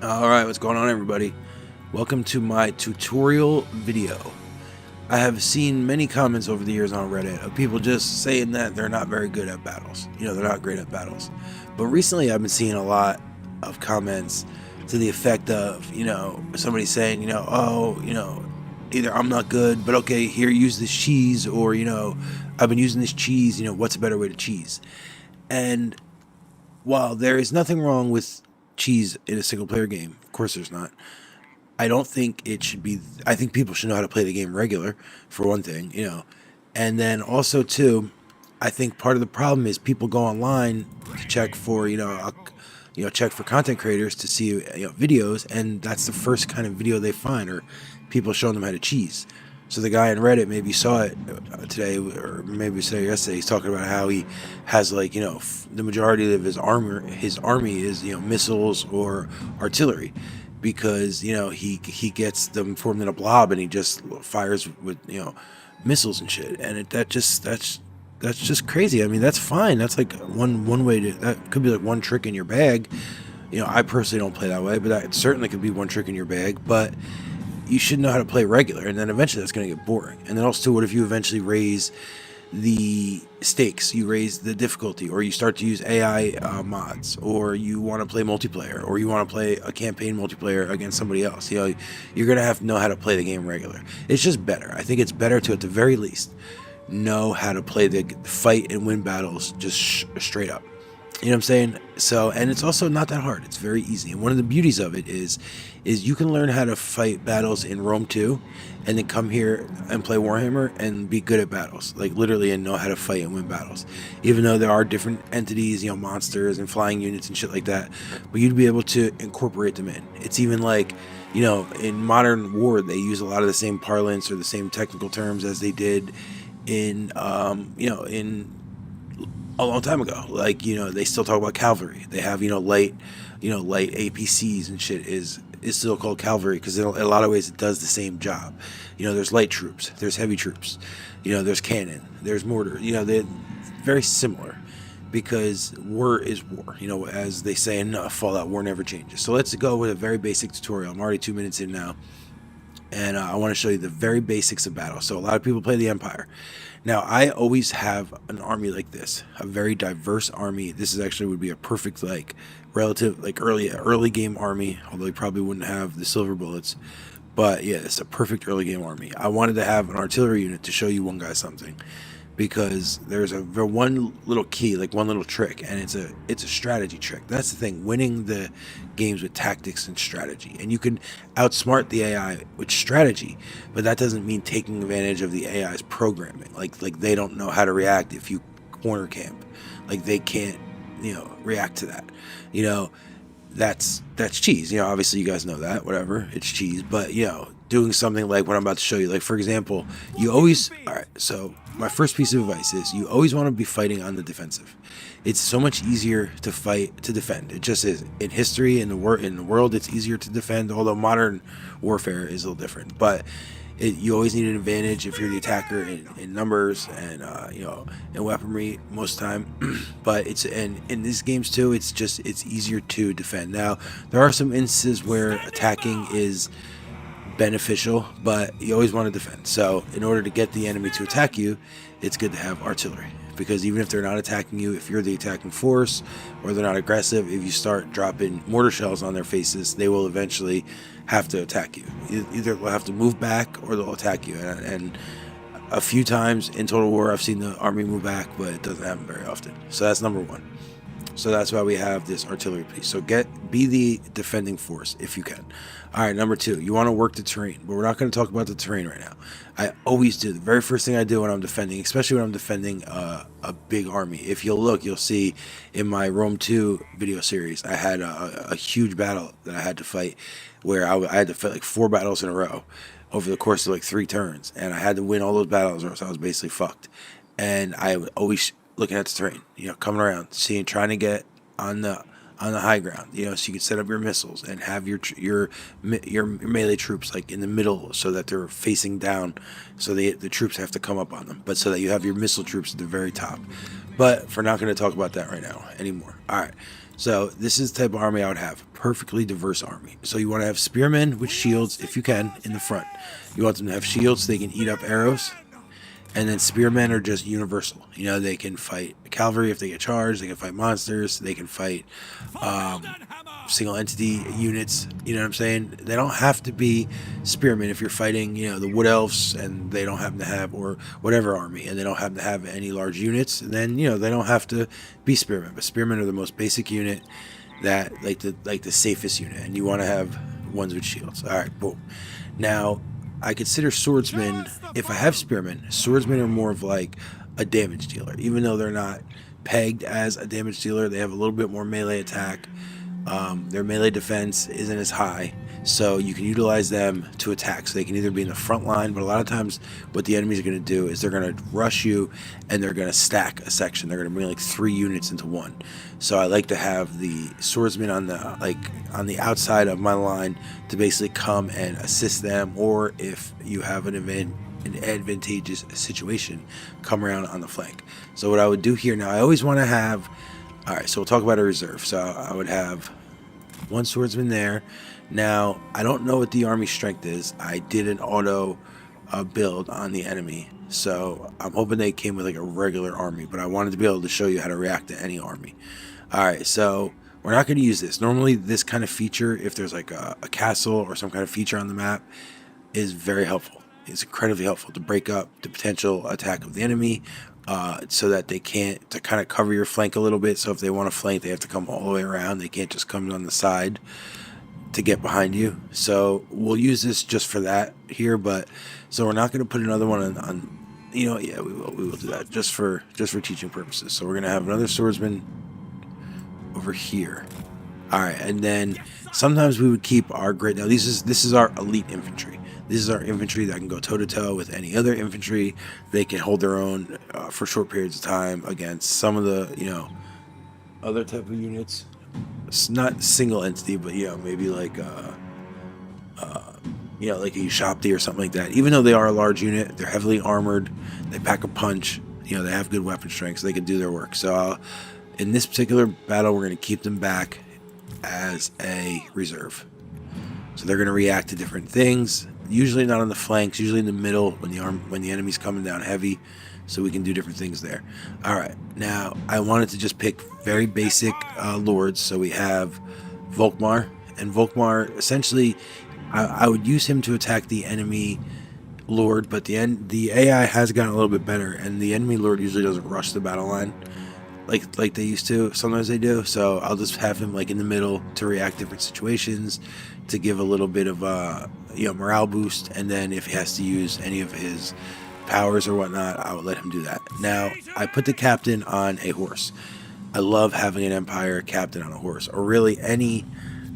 Alright, what's going on, everybody? Welcome to my tutorial video. I have seen many comments over the years on Reddit of people just saying that they're not very good at battles. They're not great at battles. But recently I've been seeing a lot of comments to the effect of, somebody saying, either I'm not good, but okay, here, use this cheese, or, I've been using this cheese, what's a better way to cheese? And while there is nothing wrong with cheese in a single player game, of course there's not. I don't think it should be. I think people should know how to play the game regular, for one thing, and then also too, I think part of the problem is people go online to check for check for content creators to see videos, and that's the first kind of video they find, or people showing them how to cheese. So the guy on Reddit maybe saw it today, or maybe saw it yesterday. He's talking about how he has the majority of his army is missiles or artillery, because he gets them formed in a blob and he just fires with missiles and shit, and that's just crazy. I mean, that's fine. That's like one way to, that could be like one trick in your bag. I personally don't play that way, but that certainly could be one trick in your bag. But you should know how to play regular, and then eventually that's going to get boring. And then also, what if you eventually raise the stakes, you raise the difficulty, or you start to use AI mods, or you want to play multiplayer, or you want to play a campaign multiplayer against somebody else? You're going to have to know how to play the game regular. It's just better. I think it's better to, at the very least, know how to play the fight and win battles just straight up. You know what I'm saying? So, and it's also not that hard. It's very easy. And one of the beauties of it is you can learn how to fight battles in Rome 2, and then come here and play Warhammer and be good at battles, like literally, and know how to fight and win battles. Even though there are different entities, monsters and flying units and shit like that, but you'd be able to incorporate them in. It's even like, in modern war, they use a lot of the same parlance or the same technical terms as they did in in a long time ago. Like, they still talk about cavalry. They have light APCs and shit is still called cavalry, because in a lot of ways it does the same job. There's light troops, there's heavy troops, there's cannon, there's mortar. They're very similar, because war is war. As they say in Fallout, war never changes. So let's go with a very basic tutorial. I'm already 2 minutes in now, and I want to show you the very basics of battle. So a lot of people play the Empire. Now, I always have an army like this, a very diverse army. This is actually would be a perfect early game army, although you probably wouldn't have the silver bullets. But yeah, it's a perfect early game army. I wanted to have an artillery unit to show you one guy something, because there's one little key, like one little trick, and it's a strategy trick. That's the thing, winning the games with tactics and strategy. And you can outsmart the AI with strategy, but that doesn't mean taking advantage of the AI's programming. Like they don't know how to react if you corner camp. Like, they can't react to that. That's cheese. Obviously you guys know that, whatever, it's cheese. But doing something like what I'm about to show you, like, for example, all right, so my first piece of advice is you always want to be fighting on the defensive. It's so much easier to defend. It just is. In history, in the world, it's easier to defend, although modern warfare is a little different. But you always need an advantage if you're the attacker in numbers and in weaponry most of the time. But in these games too, it's easier to defend. Now, there are some instances where attacking is beneficial, but you always want to defend. So in order to get the enemy to attack you, it's good to have artillery, because even if they're not attacking you, if you're the attacking force, or they're not aggressive, if you start dropping mortar shells on their faces, they will eventually have to attack you. Either they'll have to move back or they'll attack you. And a few times in Total War I've seen the army move back, but it doesn't happen very often. So that's number one. So that's why we have this artillery piece. So be the defending force if you can. All right, number two, you want to work the terrain, but we're not going to talk about the terrain right now. I always do. The very first thing I do when I'm defending, especially when I'm defending a big army, if you'll look, you'll see in my Rome 2 video series, I had a huge battle that I had to fight, where I had to fight like 4 battles in a row over the course of like 3 turns, and I had to win all those battles, or else I was basically fucked. And I would always looking at the terrain, coming around, trying to get on the high ground, so you can set up your missiles and have your melee troops like in the middle, so that they're facing down, so the troops have to come up on them, but so that you have your missile troops at the very top. But we're not going to talk about that right now anymore. All right, So this is the type of army I would have. Perfectly diverse army. So you want to have spearmen with shields, if you can, in the front. You want them to have shields so they can eat up arrows. And then spearmen are just universal. You know, they can fight cavalry if they get charged. They can fight monsters. They can fight single entity units. You know what I'm saying? They don't have to be spearmen if you're fighting, you know, the wood elves and they don't happen to have, or whatever army, and they don't happen to have any large units. And then, you know, they don't have to be spearmen. But spearmen are the most basic unit, that like the safest unit, and you want to have ones with shields. All right, boom. Now, I consider swordsmen, if I have spearmen, swordsmen are more of like a damage dealer. Even though they're not pegged as a damage dealer, they have a little bit more melee attack. Their melee defense isn't as high, so you can utilize them to attack. So they can either be in the front line, but a lot of times what the enemies are going to do is they're going to rush you and they're going to stack a section. They're going to bring like 3 units into one. So I like to have the swordsman on the outside of my line to basically come and assist them, or if you have an advantageous situation, come around on the flank. So what I would do here now, I always want to have, all right, so we'll talk about a reserve. So I would have 1 swordsman there. Now, I don't know what the army strength is. I did an auto build on the enemy, so I'm hoping they came with like a regular army, but I wanted to be able to show you how to react to any army. All right, so we're not going to use this. Normally, this kind of feature, if there's like a castle or some kind of feature on the map, is very helpful. It's incredibly helpful to break up the potential attack of the enemy, so that they can't, to kind of cover your flank a little bit. So if they want to flank, they have to come all the way around. They can't just come on the side to get behind you. So we'll use this just for that here, but so we're not going to put another one on, you know, yeah, we will do that just for teaching purposes. So we're going to have another swordsman over here. All right, and then sometimes we would keep our great, now this is our elite infantry. This is our infantry that can go toe-to-toe with any other infantry. They can hold their own for short periods of time against some of the, you know, other type of units. It's not single entity, but, you know, maybe like you know, like a Ushopti or something like that. Even though they are a large unit, they're heavily armored, they pack a punch, you know, they have good weapon strength, so they can do their work. So in this particular battle, we're going to keep them back as a reserve. So they're going to react to different things, usually not on the flanks, usually in the middle when the enemy's coming down heavy, so we can do different things there. All right, now I wanted to just pick very basic lords. So we have Volkmar, and Volkmar, essentially, I would use him to attack the enemy lord, but the AI has gotten a little bit better, and the enemy lord usually doesn't rush the battle line like they used to. Sometimes they do, so I'll just have him like in the middle to react different situations, to give a little bit of you know, morale boost, and then if he has to use any of his powers or whatnot, I would let him do that. Now, I put the captain on a horse. I love having an Empire captain on a horse, or really any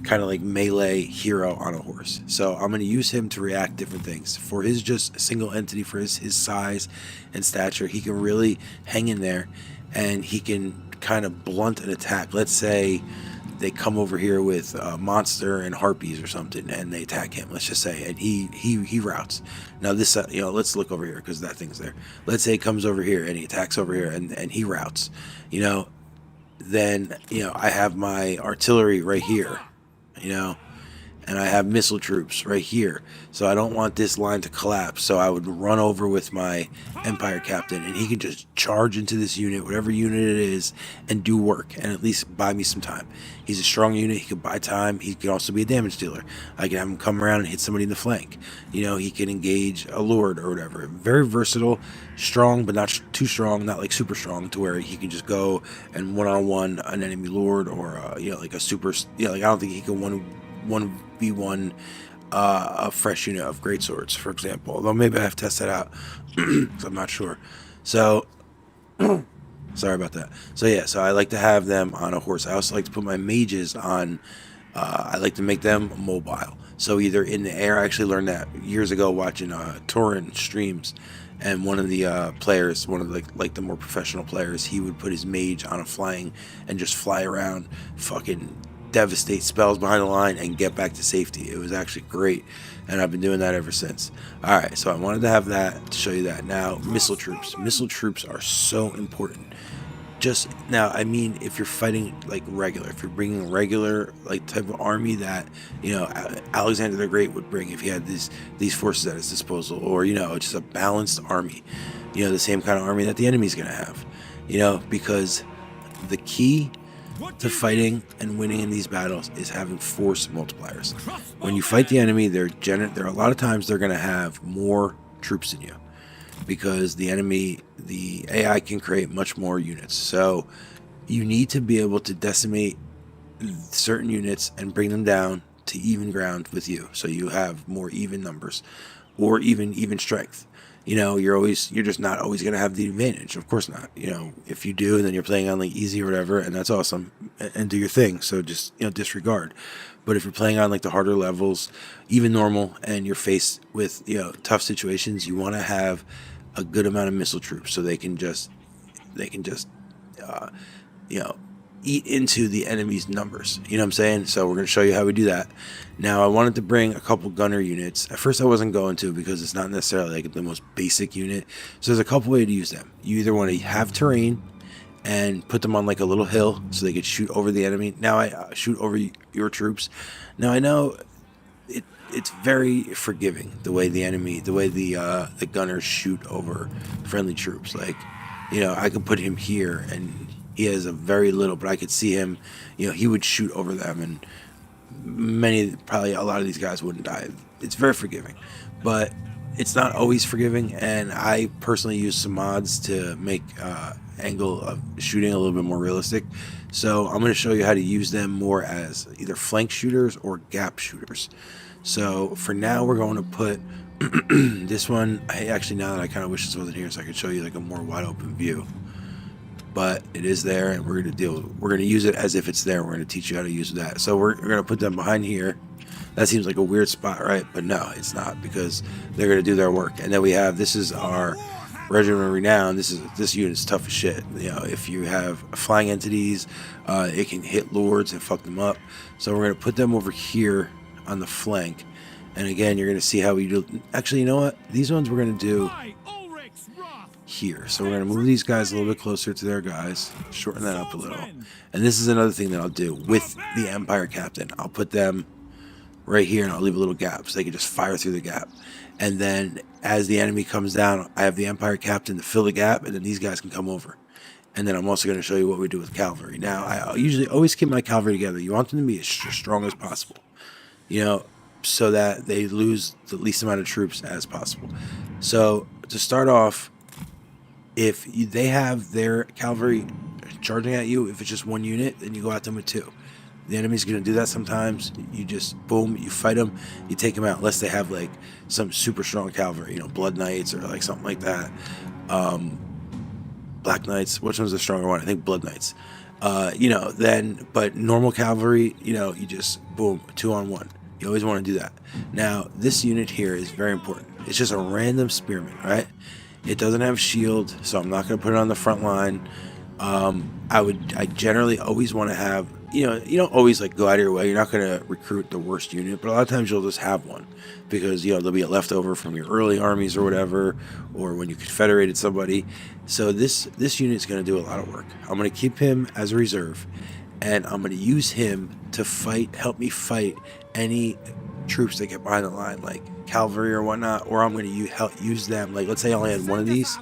kind of like melee hero on a horse. So I'm going to use him to react different things. For his just single entity, for his size and stature, he can really hang in there, and he can kind of blunt an attack. Let's say they come over here with monster and harpies or something, and they attack him, let's just say, and he routes. Now this, you know, let's look over here because that thing's there. Let's say he comes over here and he attacks over here, and he routes, you know, then, you know, I have my artillery right here, you know, and I have missile troops right here. So I don't want this line to collapse. So I would run over with my Empire captain, and he can just charge into this unit, whatever unit it is, and do work, and at least buy me some time. He's a strong unit. He can buy time. He can also be a damage dealer. I can have him come around and hit somebody in the flank. You know, he can engage a lord or whatever. Very versatile, strong, but not too strong, not like super strong to where he can just go and one-on-one an enemy lord, or you know, like a super, you know, like I don't think he can 1v1 a fresh unit of great swords, for example. Although maybe I have to test that out, because I'm not sure. So sorry about that. So yeah, so I like to have them on a horse. I also like to put my mages on. I like to make them mobile. So either in the air. I actually learned that years ago watching Torin streams, and one of the players, one of like the more professional players, he would put his mage on a flying and just fly around, fucking devastate spells behind the line, and get back to safety. It was actually great, and I've been doing that ever since. All right, so I wanted to have that to show you that. Now, missile troops are so important. Just now, I mean, if you're fighting like regular, if you're bringing a regular like type of army that, you know, Alexander the Great would bring if he had these forces at his disposal, or, you know, just a balanced army, you know, the same kind of army that the enemy's going to have, you know, because the key to fighting and winning in these battles is having force multipliers. When you fight the enemy, there are a lot of times they're going to have more troops than you, because the enemy, the AI can create much more units. So you need to be able to decimate certain units and bring them down to even ground with you, so you have more even numbers, or even strength. You know, you're just not always going to have the advantage. Of course not. You know, if you do, then you're playing on like easy or whatever, and that's awesome, and do your thing. So just, you know, disregard. But if you're playing on like the harder levels, even normal, and you're faced with, you know, tough situations, you want to have a good amount of missile troops, so they can just you know, eat into the enemy's numbers. You know what I'm saying? So we're going to show you how we do that. Now, I wanted to bring a couple gunner units. At first I wasn't going to, because it's not necessarily like the most basic unit. So there's a couple ways to use them. You either want to have terrain and put them on like a little hill so they could shoot over the enemy. Now I shoot over your troops. Now I know it's very forgiving the way the gunners shoot over friendly troops. Like, you know, I could put him here and he has a very little, but I could see him, you know, he would shoot over them, and probably a lot of these guys wouldn't die. It's very forgiving, but it's not always forgiving, and I personally use some mods to make angle of shooting a little bit more realistic. So I'm going to show you how to use them more as either flank shooters or gap shooters. So for now, we're going to put this one. Now that I kind of wish this wasn't here, so I could show you like a more wide open view. But it is there, and we're going to use it as if it's there. We're going to teach you how to use that. So we're going to put them behind here. That seems like a weird spot, right? But no, it's not, because they're going to do their work. And then we have, this is our Regiment of Renown. This unit's tough as shit. You know, if you have flying entities, it can hit lords and fuck them up. So we're going to put them over here on the flank. And again, you're going to see how we do. Actually, you know what? These ones we're going to do here. So we're going to move these guys a little bit closer to their guys, shorten that up a little. And this is another thing that I'll do with the Empire Captain. I'll put them right here, and I'll leave a little gap so they can just fire through the gap. And then as the enemy comes down, I have the Empire Captain to fill the gap, and then these guys can come over. And then I'm also going to show you what we do with cavalry. Now, I usually always keep my cavalry together. You want them to be as strong as possible, you know, so that they lose the least amount of troops as possible. So to start off, if they have their cavalry charging at you, if it's just one unit, then you go at them with two. The enemy's going to do that sometimes. You just, boom, you fight them, you take them out, unless they have like some super strong cavalry, you know, Blood Knights or like something like that. Black Knights, which one's the stronger one? I think Blood Knights. You know, then, but normal cavalry, you know, you just, boom, 2-on-1. You always want to do that. Now, this unit here is very important. It's just a random spearman, right? It doesn't have shield, so I'm not going to put it on the front line. I generally always want to have, you know, you don't always like go out of your way. You're not going to recruit the worst unit, but a lot of times you'll just have one, because, you know, there'll be a leftover from your early armies or whatever, or when you confederated somebody. So this unit is going to do a lot of work. I'm going to keep him as a reserve, and I'm going to use him to help me fight any troops that get behind the line, like cavalry or whatnot, or I'm going to use them. Like, let's say I only had one of these,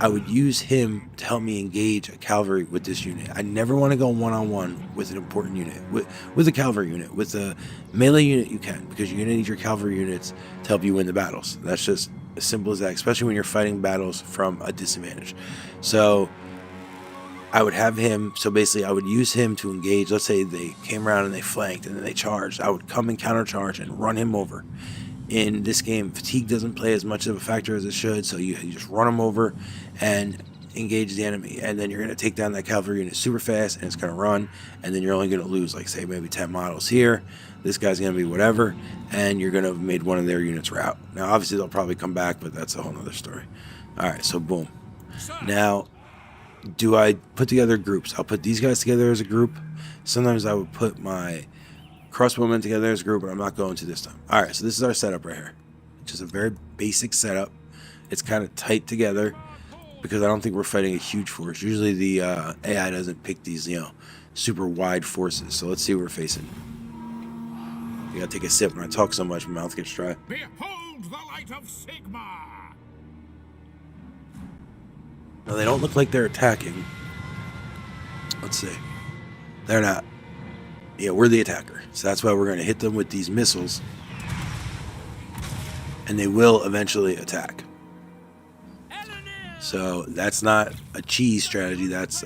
I would use him to help me engage a cavalry with this unit. I never want to go one-on-one with an important unit, with a cavalry unit. With a melee unit, you can, because you're going to need your cavalry units to help you win the battles. That's just as simple as that, especially when you're fighting battles from a disadvantage. So I would have him, so basically I would use him to engage. Let's say they came around and they flanked and then they charged. I would come and countercharge and run him over. In this game, fatigue doesn't play as much of a factor as it should, so you just run them over and engage the enemy, and then you're going to take down that cavalry unit super fast, and it's going to run, and then you're only going to lose, like, say, maybe 10 models here. This guy's going to be whatever, and you're going to have made one of their units rout. Now, obviously, they'll probably come back, but that's a whole other story. All right, so boom. Now, do I put together groups? I'll put these guys together as a group. Sometimes I would put my crossbowmen together as a group, but I'm not going to this time. All right, so this is our setup right here. Just a very basic setup. It's kind of tight together, because I don't think we're fighting a huge force. Usually the AI doesn't pick these, super wide forces. So let's see what we're facing. You gotta take a sip. When I talk so much, my mouth gets dry. Behold the light of Sigma! Now, they don't look like they're attacking. Let's see. They're not. Yeah, we're the attacker. So that's why we're going to hit them with these missiles. And they will eventually attack. So that's not a cheese strategy. That's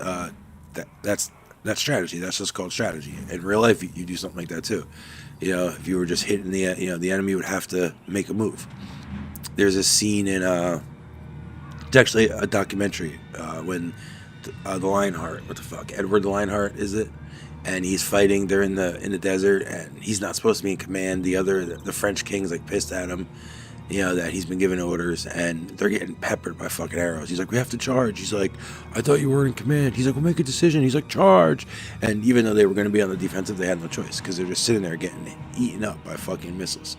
strategy. That's just called strategy. In real life, you do something like that too. If you were just hitting the enemy would have to make a move. There's a scene in it's actually a documentary when the Lionheart, what the fuck, Edward the Lionheart, is it? And he's fighting. They're in the desert, and he's not supposed to be in command. The French king's like pissed at him, that he's been given orders, and they're getting peppered by fucking arrows. He's like, we have to charge. He's like, I thought you were in command. He's like, we'll make a decision. He's like, charge. And even though they were going to be on the defensive, they had no choice because they're just sitting there getting eaten up by fucking missiles.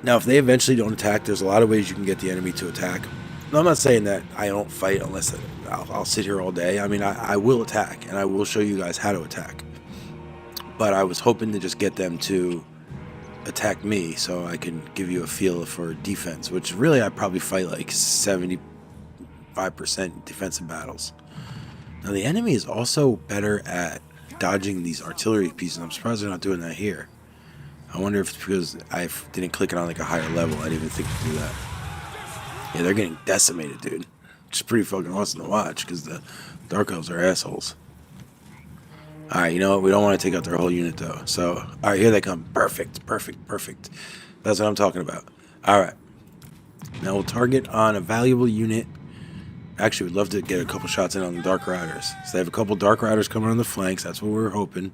Now, if they eventually don't attack, there's a lot of ways you can get the enemy to attack. Now, I'm not saying that I don't fight unless I'll sit here all day. I mean, I will attack, and I will show you guys how to attack. But I was hoping to just get them to attack me so I can give you a feel for defense, which really I probably fight like 75% defensive battles. Now, the enemy is also better at dodging these artillery pieces. I'm surprised they're not doing that here. I wonder if it's because I didn't click it on like a higher level. I didn't even think to do that. Yeah, they're getting decimated, dude. Which is pretty fucking awesome to watch because the Dark Elves are assholes. Alright, you know what? We don't want to take out their whole unit, though. So, alright, here they come. Perfect, perfect, perfect. That's what I'm talking about. Alright. Now we'll target on a valuable unit. Actually, we'd love to get a couple shots in on the Dark Riders. So they have a couple Dark Riders coming on the flanks. That's what we're hoping.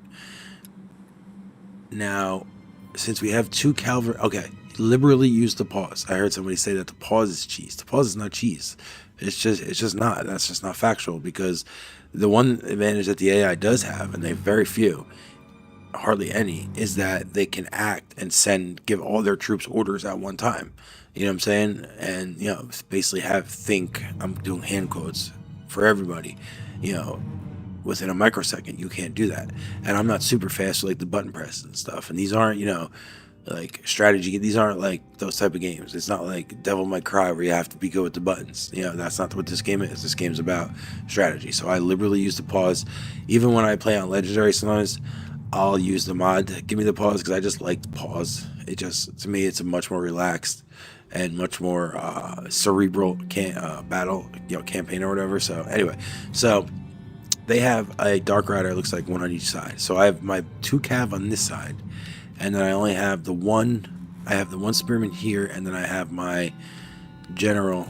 Now, since we have two cavalry... Okay, liberally use the pause. I heard somebody say that the pause is cheese. The pause is not cheese. It's just not. That's just not factual, because the one advantage that the AI does have, and they have very few, hardly any, is that they can act and give all their troops orders at one time. You know what I'm saying? And, basically I'm doing hand quotes for everybody, within a microsecond. You can't do that. And I'm not super fast with like the button press and stuff. And these aren't, like strategy. These aren't like those type of games. It's not like Devil May Cry where you have to be good with the buttons. That's not what this game is. This game's about strategy. So I liberally use the pause. Even when I play on Legendary, sometimes I'll use the mod to give me the pause, because I just like the pause. To me, it's a much more relaxed and much more cerebral battle, campaign or whatever. So anyway, they have a Dark Rider, looks like one on each side. So I have my 2 cav on this side, and then I only have the one spearman here, and then I have my general,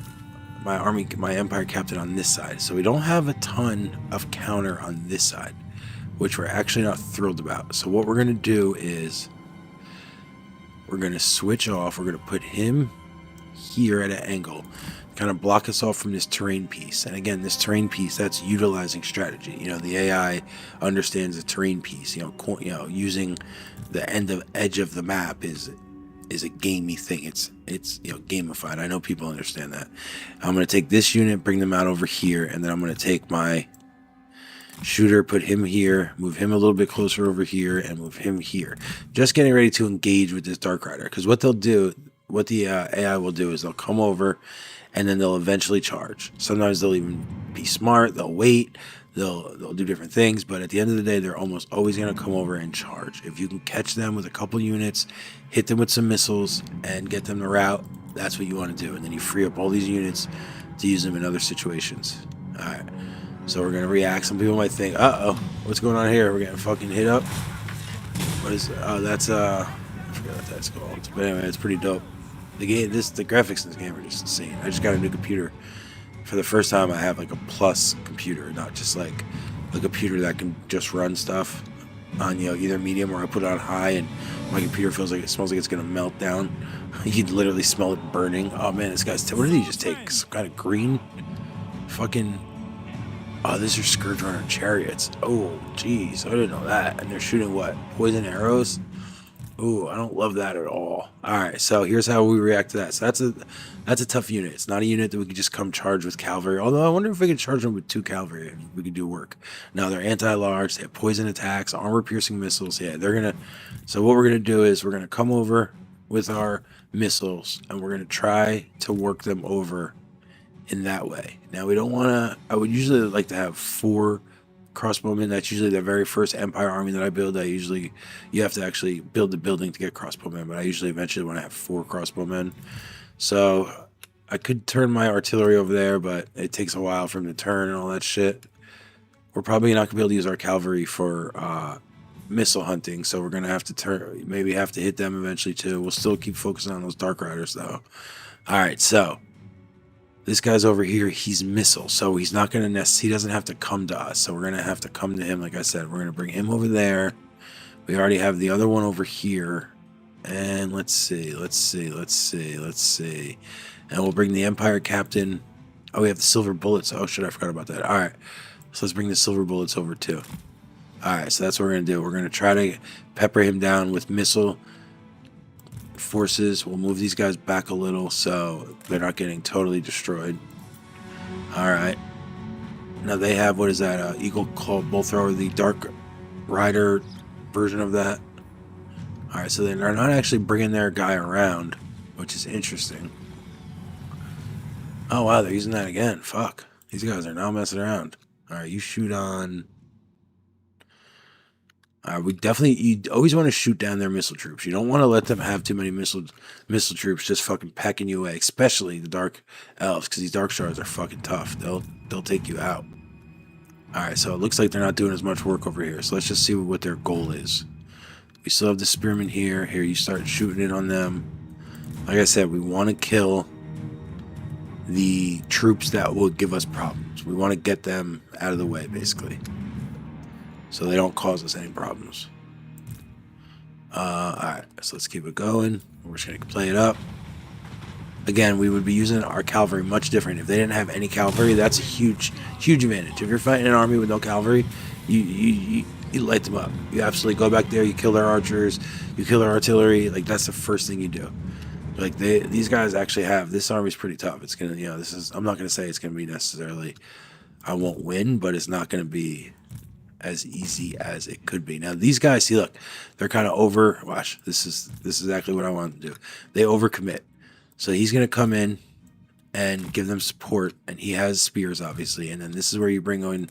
my Empire captain on this side. So we don't have a ton of counter on this side, which we're actually not thrilled about. So what we're going to do is we're going to switch off. We're going to put him here at an angle, kind of block us off from this terrain piece. And again, this terrain piece, that's utilizing strategy. The AI understands the terrain piece. Using the edge of the map is a gamey thing. It's gamified. I know people understand that. I'm going to take this unit, bring them out over here, and then I'm going to take my shooter, put him here, move him a little bit closer over here, and move him here. Just getting ready to engage with this Dark Rider, because what the AI will do is they'll come over, and then they'll eventually charge. Sometimes they'll even be smart. They'll wait. They'll do different things, but at the end of the day, they're almost always going to come over and charge. If you can catch them with a couple units, hit them with some missiles, and get them to rout, that's what you want to do. And then you free up all these units to use them in other situations. All right. So we're going to react. Some people might think, uh-oh, what's going on here? We're getting fucking hit up. What is it? Oh, that's, I forgot what that's called. But anyway, it's pretty dope. The graphics in this game are just insane. I just got a new computer. For the first time, I have like a plus computer, not just like a computer that can just run stuff on, either medium, or I put it on high and my computer smells like it's going to melt down. You'd literally smell it burning. Oh man, this guy's, what did he just take? Some kind of green fucking... Oh, these are Scourge Runner chariots. Oh, jeez, I didn't know that. And they're shooting what? Poison arrows? Ooh, I don't love that at all. All right, so here's how we react to that. So that's a tough unit. It's not a unit that we could just come charge with cavalry. Although I wonder if we could charge them with 2 cavalry. If we could do work. Now they're anti-large. They have poison attacks, armor-piercing missiles. Yeah, they're gonna. So what we're gonna do is we're gonna come over with our missiles and we're gonna try to work them over in that way. Now we don't want to. I would usually like to have 4 crossbowmen. That's usually the very first Empire army that I build. You have to actually build the building to get crossbowmen, but I usually eventually want to have 4 crossbowmen. So I could turn my artillery over there, but it takes a while for them to turn and all that shit. We're probably not gonna be able to use our cavalry for missile hunting, so we're gonna have to maybe have to hit them eventually too. We'll still keep focusing on those Dark Riders though. All right, so this guy's over here, he's missile, so he's not going to he doesn't have to come to us, so we're going to have to come to him. Like I said, we're going to bring him over there. We already have the other one over here, and let's see, and we'll bring the Empire Captain. Oh, we have the silver bullets. Oh shit, I forgot about that. All right, so let's bring the silver bullets over too. All right, so that's what we're going to do. We're going to try to pepper him down with missile forces. We'll move these guys back a little so they're not getting totally destroyed. All right, now they have, what is that, Eagle Claw Bolt Thrower, the Dark Rider version of that. All right, so they're not actually bringing their guy around, which is interesting. Oh wow, they're using that again. Fuck, these guys are now messing around. All right, you shoot on. You always want to shoot down their missile troops. You don't want to let them have too many missile troops just fucking pecking you away, especially the Dark Elves, because these Dark Stars are fucking tough. They'll take you out. All right, so it looks like they're not doing as much work over here. So let's just see what their goal is. We still have the Spearmen here. Here, you start shooting it on them. Like I said, we want to kill the troops that will give us problems. We want to get them out of the way, basically, so they don't cause us any problems. Alright, so let's keep it going. We're just going to play it up. Again, we would be using our cavalry much different. If they didn't have any cavalry, that's a huge advantage. If you're fighting an army with no cavalry, you light them up. You absolutely go back there, you kill their archers, you kill their artillery. Like, that's the first thing you do. Like, these guys actually have, this army's pretty tough. It's going to, I'm not going to say it's going to be necessarily, I won't win, but it's not going to be as easy as it could be. Now these guys, see, look, they're kind of over. Watch, this is exactly what I want to do. They overcommit, so he's going to come in and give them support, and he has spears, obviously. And then this is where you bring in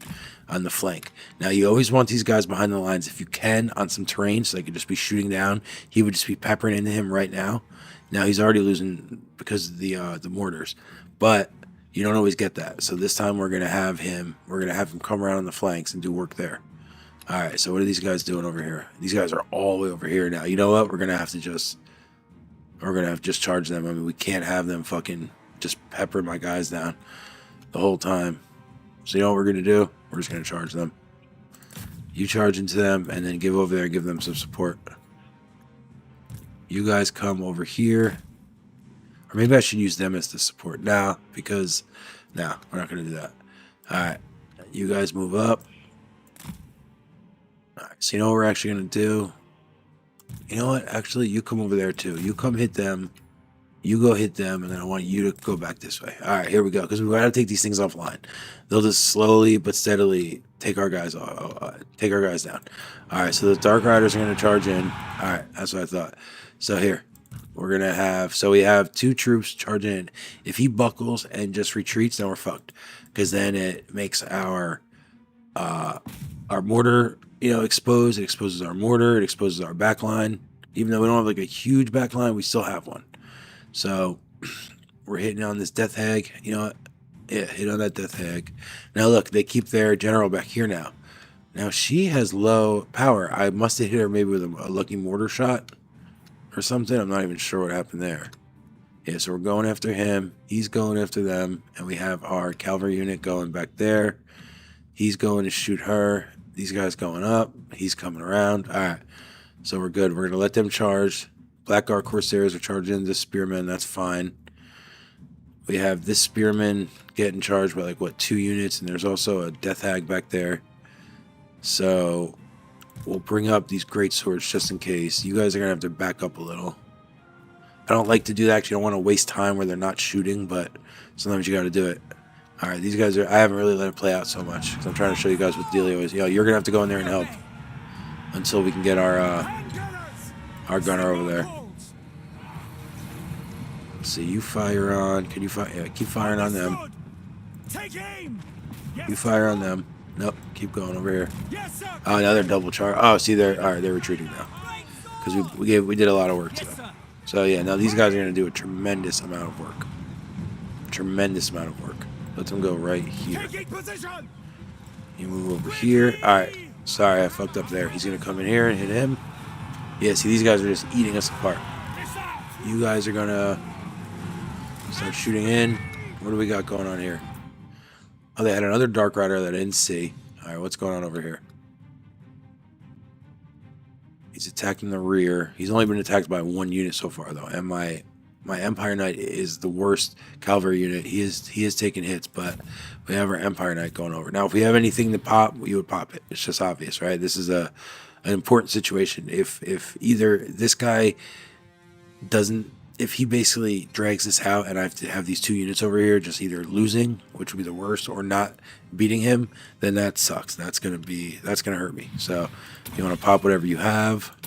on the flank. Now you always want these guys behind the lines if you can, on some terrain, so they could just be shooting down. He would just be peppering into him right now. Now he's already losing because of the mortars, but you don't always get that. So this time we're gonna have him come around on the flanks and do work there. All right, so what are these guys doing over here? These guys are all the way over here now. You know what? We're gonna have to just charge them. I mean, we can't have them fucking just pepper my guys down the whole time. So you know what we're gonna do? We're just gonna charge them. You charge into them and then give over there and give them some support. You guys come over here. Or maybe I should use them as the support now, because no, we're not going to do that. All right, you guys move up. All right, so you know what we're actually going to do? You know what? Actually, you come over there too. You come hit them. You go hit them, and then I want you to go back this way. All right, here we go, because we got to take these things offline. They'll just slowly but steadily take our guys down. All right, so the Dark Riders are going to charge in. All right, that's what I thought. So here. We're going to have, so we have 2 troops charging in. If he buckles and just retreats, then we're fucked. Because then it makes our mortar, exposed. It exposes our mortar. It exposes our backline. Even though we don't have like a huge backline, we still have one. So we're hitting on this Death Hag. You know what? Yeah, hit on that Death Hag. Now look, they keep their general back here now. Now she has low power. I must have hit her maybe with a lucky mortar shot or something. I'm not even sure what happened there. Yeah, so we're going after him. He's going after them. And we have our cavalry unit going back there. He's going to shoot her. These guys going up. He's coming around. All right. So we're good. We're going to let them charge. Blackguard Corsairs are charging the Spearmen. That's fine. We have this Spearman getting charged by, like, 2 units. And there's also a Death Hag back there. So we'll bring up these great swords just in case. You guys are gonna have to back up a little. I don't like to do that because you don't want to waste time where they're not shooting, but sometimes you got to do it. All right, these guys are. I haven't really let it play out so much because I'm trying to show you guys what the dealio is. Yo, you're gonna have to go in there and help until we can get our gunner over there. Let's see, you fire on. Can you fire? Yeah, keep firing on them. You fire on them. Nope, keep going over here. Oh, now they're double charge. Oh, see, they're all right. They're retreating now because we did a lot of work to them. So yeah, now these guys are gonna do a tremendous amount of work. Tremendous amount of work. Let them go right here. You move over here. All right. Sorry, I fucked up there. He's gonna come in here and hit him. Yeah, see, these guys are just eating us apart. You guys are gonna start shooting in. What do we got going on here? Oh, they had another Dark Rider that I didn't see. All right, what's going on over here? He's attacking the rear. He's only been attacked by one unit so far, though. And my Empire Knight is the worst cavalry unit. He is taking hits, but we have our Empire Knight going over. Now, if we have anything to pop, you would pop it. It's just obvious, right? This is an important situation. If either this guy doesn't, if he basically drags this out and I have to have these two units over here just either losing, which would be the worst, or not beating him, then that sucks. That's gonna hurt me. So you want to pop whatever you have.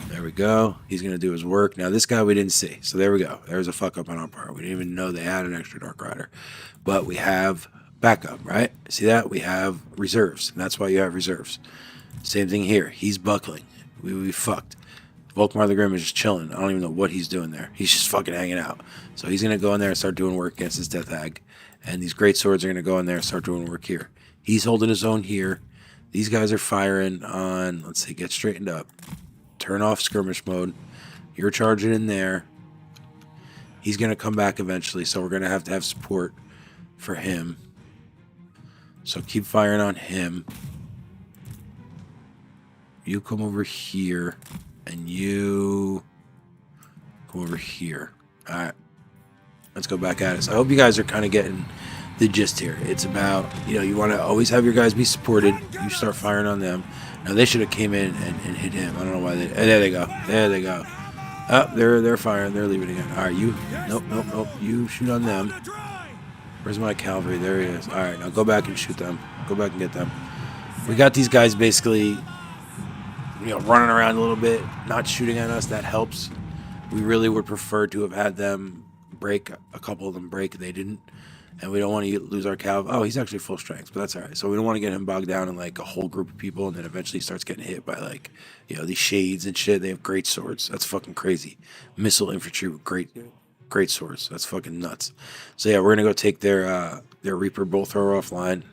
There we go. He's gonna do his work. Now this guy we didn't see, so there we go. There's a fuck up on our part. We didn't even know they had an extra Dark Rider, but we have backup, right? See that? We have reserves, and that's why you have reserves. Same thing here. He's buckling. We fucked. Volkmar the Grim is just chilling. I don't even know what he's doing there. He's just fucking hanging out. So he's going to go in there and start doing work against his Death Hag. And these great swords are going to go in there and start doing work here. He's holding his own here. These guys are firing on, let's see, get straightened up. Turn off skirmish mode. You're charging in there. He's going to come back eventually, so we're going to have support for him. So keep firing on him. You come over here. And you come over here. All right. Let's go back at it. So I hope you guys are kind of getting the gist here. It's about, you want to always have your guys be supported. You start firing on them. Now, they should have came in and hit him. I don't know why they... There they go. There they go. Oh, they're firing. They're leaving again. All right, you... Nope. You shoot on them. Where's my cavalry? There he is. All right, now go back and shoot them. Go back and get them. We got these guys basically... running around a little bit, not shooting at us. That helps. We really would prefer to have had them break. A couple of them break. They didn't. And we don't want to lose our cav. Oh, he's actually full strength, but that's all right. So we don't want to get him bogged down in like a whole group of people, and then eventually he starts getting hit by like, these shades and shit. They have great swords. That's fucking crazy. Missile infantry with great swords. That's fucking nuts. So yeah, we're gonna go take their Reaper bolt thrower offline.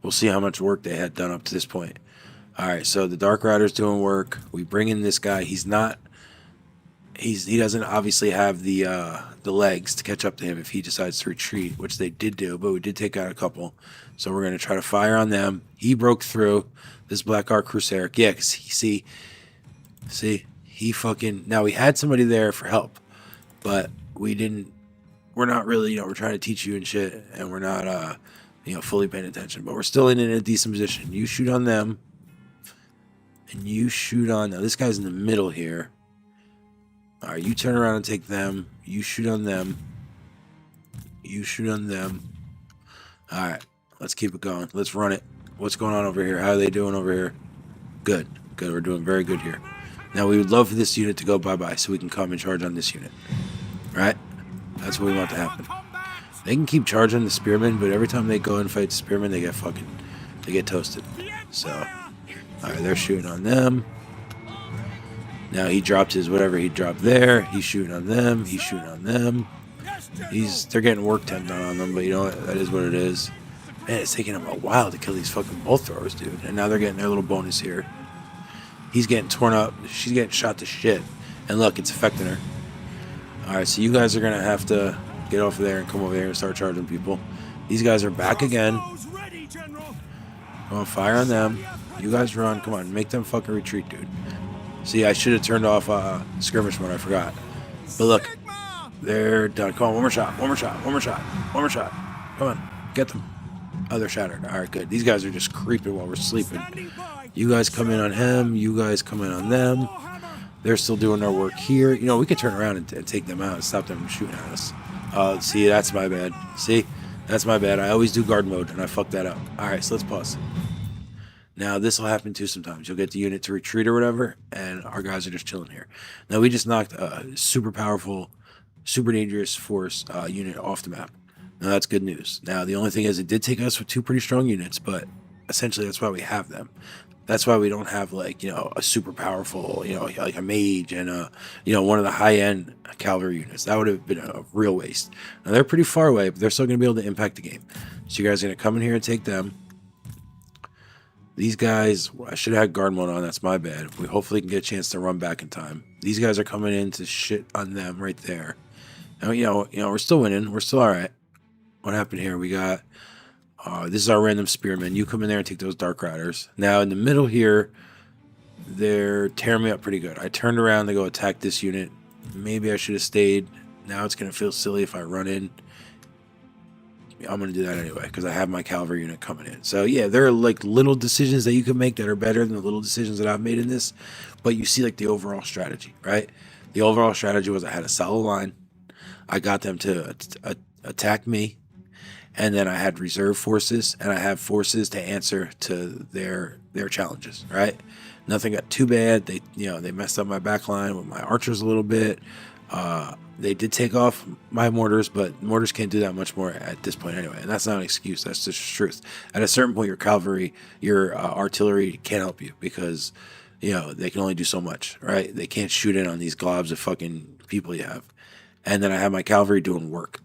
We'll see how much work they had done up to this point. All right, so the Dark Rider's doing work. We bring in this guy. He doesn't obviously have the legs to catch up to him if he decides to retreat, which they did do, but we did take out a couple. So we're going to try to fire on them. He broke through this Black Ark Crusader. Yeah, because he fucking... Now, we had somebody there for help, but we didn't... We're not really, we're trying to teach you and shit, and we're not, fully paying attention, but we're still in a decent position. You shoot on them. And you shoot on... Now, this guy's in the middle here. All right, you turn around and take them. You shoot on them. You shoot on them. All right, let's keep it going. Let's run it. What's going on over here? How are they doing over here? Good. Good. We're doing very good here. Now, we would love for this unit to go bye-bye so we can come and charge on this unit. Right? That's what we want to happen. They can keep charging the spearmen, but every time they go and fight the spearmen, they get toasted. So... Alright, they're shooting on them. Now he dropped his whatever he dropped there. He's shooting on them. He's shooting on them. They're getting work temp done on them, but you know what? That is what it is. Man, it's taking them a while to kill these fucking bolt throwers, dude. And now they're getting their little bonus here. He's getting torn up. She's getting shot to shit. And look, it's affecting her. Alright, so you guys are going to have to get off of there and come over here and start charging people. These guys are back again. Come on, fire on them. You guys run. Come on, make them fucking retreat, dude. See, I should have turned off skirmish mode. I forgot. But look, they're done. Come on, one more shot. One more shot. One more shot. One more shot. Come on, get them. Oh, they're shattered. All right, good. These guys are just creeping while we're sleeping. You guys come in on him. You guys come in on them. They're still doing their work here. You know, we could turn around and take them out and stop them from shooting at us. See, that's my bad. See, that's my bad. I always do guard mode, and I fucked that up. All right, so let's pause. Now, this will happen too sometimes. You'll get the unit to retreat or whatever, and our guys are just chilling here. Now, we just knocked a super powerful, super dangerous force unit off the map. Now, that's good news. Now, the only thing is it did take us with 2 pretty strong units, but essentially that's why we have them. That's why we don't have, like, you know, a super powerful, you know, like a mage and, you know, one of the high-end cavalry units. That would have been a real waste. Now, they're pretty far away, but they're still going to be able to impact the game. So you guys are going to come in here and take them. These guys, I should have had guard mode on. That's my bad. We hopefully can get a chance to run back in time. These guys are coming in to shit on them right there. Now, you know, we're still winning. We're still all right. What happened here? We got... this is our random spearmen. You come in there and take those dark riders. Now in the middle here, they're tearing me up pretty good. I turned around to go attack this unit. Maybe I should have stayed. Now it's going to feel silly if I run in. I'm going to do that anyway because I have my cavalry unit coming in. So yeah, there are like little decisions that you can make that are better than the little decisions that I've made in this. But you see like the overall strategy, right? The overall strategy was I had a solid line. I got them to attack me. And then I had reserve forces, and I have forces to answer to their challenges. Right? Nothing got too bad. They messed up my back line with my archers a little bit. They did take off my mortars, but mortars can't do that much more at this point anyway. And that's not an excuse. That's just the truth. At a certain point, your cavalry, your artillery can't help you because you know they can only do so much. Right? They can't shoot in on these globs of fucking people you have. And then I have my cavalry doing work.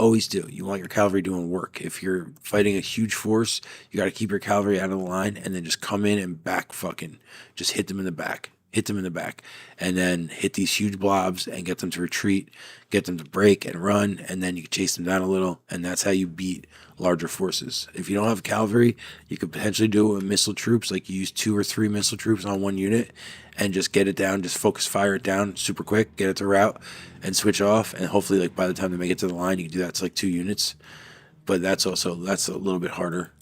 Always do. You want your cavalry doing work. If you're fighting a huge force, you got to keep your cavalry out of the line and then just come in and back fucking just hit them in the back. Hit them in the back. And then hit these huge blobs and get them to retreat, get them to break and run, and then you can chase them down a little, and that's how you beat larger forces. If you don't have cavalry, you could potentially do it with missile troops, like you use 2 or 3 missile troops on one unit and just get it down, just focus fire it down super quick, get it to route and switch off, and hopefully like by the time they make it to the line, you can do that to like 2 units. But that's a little bit harder.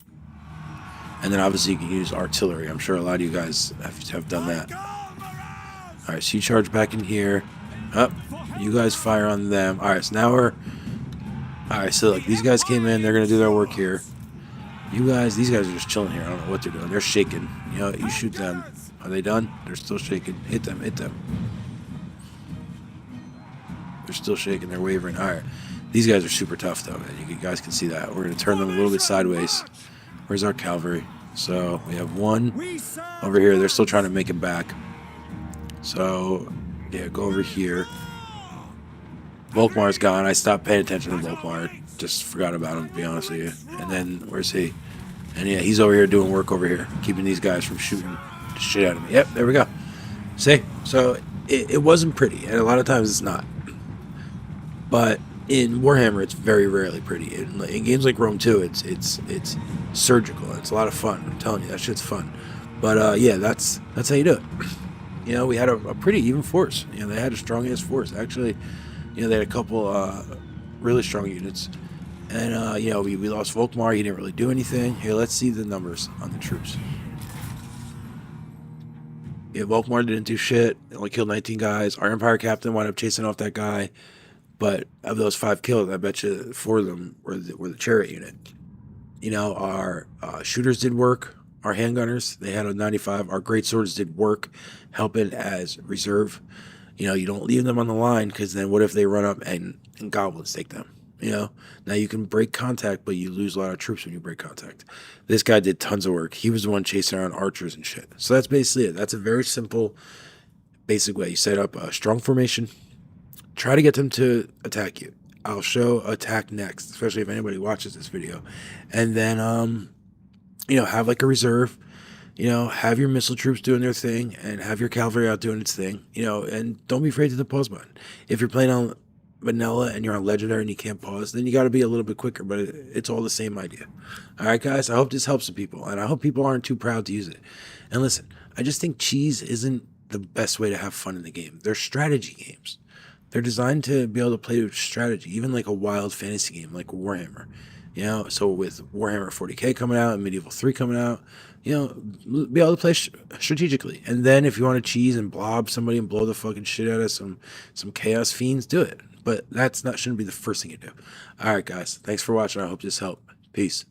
And then obviously you can use artillery. I'm sure a lot of you guys have done that. All right, so you charge back in here. Up, you guys fire on them. All right, so now we're... All right, so look, these guys came in. They're going to do their work here. These guys are just chilling here. I don't know what they're doing. They're shaking. You know, you shoot them. Are they done? They're still shaking. Hit them, hit them. They're still shaking. They're wavering. All right. These guys are super tough, though, man. You guys can see that. We're going to turn them a little bit sideways. Where's our cavalry? So we have one over here. They're still trying to make it back. So, yeah, go over here. Volkmar's gone. I stopped paying attention to Volkmar. Just forgot about him, to be honest with you. And then, where's he? And yeah, he's over here doing work over here, keeping these guys from shooting the shit out of me. Yep, there we go. See? So, it wasn't pretty, and a lot of times it's not. But in Warhammer, it's very rarely pretty. In games like Rome 2, it's surgical. It's a lot of fun. I'm telling you, that shit's fun. But yeah, that's how you do it. You know, we had a pretty even force. You know, they had a strong-ass force. Actually, you know, they had a couple really strong units. And, you know, we lost Volkmar. He didn't really do anything. Here, let's see the numbers on the troops. Yeah, Volkmar didn't do shit. They only killed 19 guys. Our Empire captain wound up chasing off that guy. But of those 5 kills, I bet you 4 of them were the chariot unit. You know, our shooters did work. Our handgunners, they had a 95. Our great swords did work, helping as reserve. You know, you don't leave them on the line because then what if they run up and goblins take them? You know, now you can break contact, but you lose a lot of troops when you break contact. This guy did tons of work. He was the one chasing around archers and shit. So that's basically it. That's a very simple, basic way. You set up a strong formation. Try to get them to attack you. I'll show attack next, especially if anybody watches this video. And then, you know, have like a reserve, you know, have your missile troops doing their thing and have your cavalry out doing its thing, you know, and don't be afraid to the pause button. If you're playing on vanilla and you're on legendary and you can't pause, then you got to be a little bit quicker, but it's all the same idea. All right, guys, I hope this helps some people, and I hope people aren't too proud to use it. And listen, I just think cheese isn't the best way to have fun in the game. They're strategy games. They're designed to be able to play with strategy, even like a wild fantasy game like Warhammer. You know, so with Warhammer 40K coming out and Medieval 3 coming out, you know, be able to play strategically. And then if you want to cheese and blob somebody and blow the fucking shit out of some chaos fiends, do it. But shouldn't be the first thing you do. All right, guys. Thanks for watching. I hope this helped. Peace.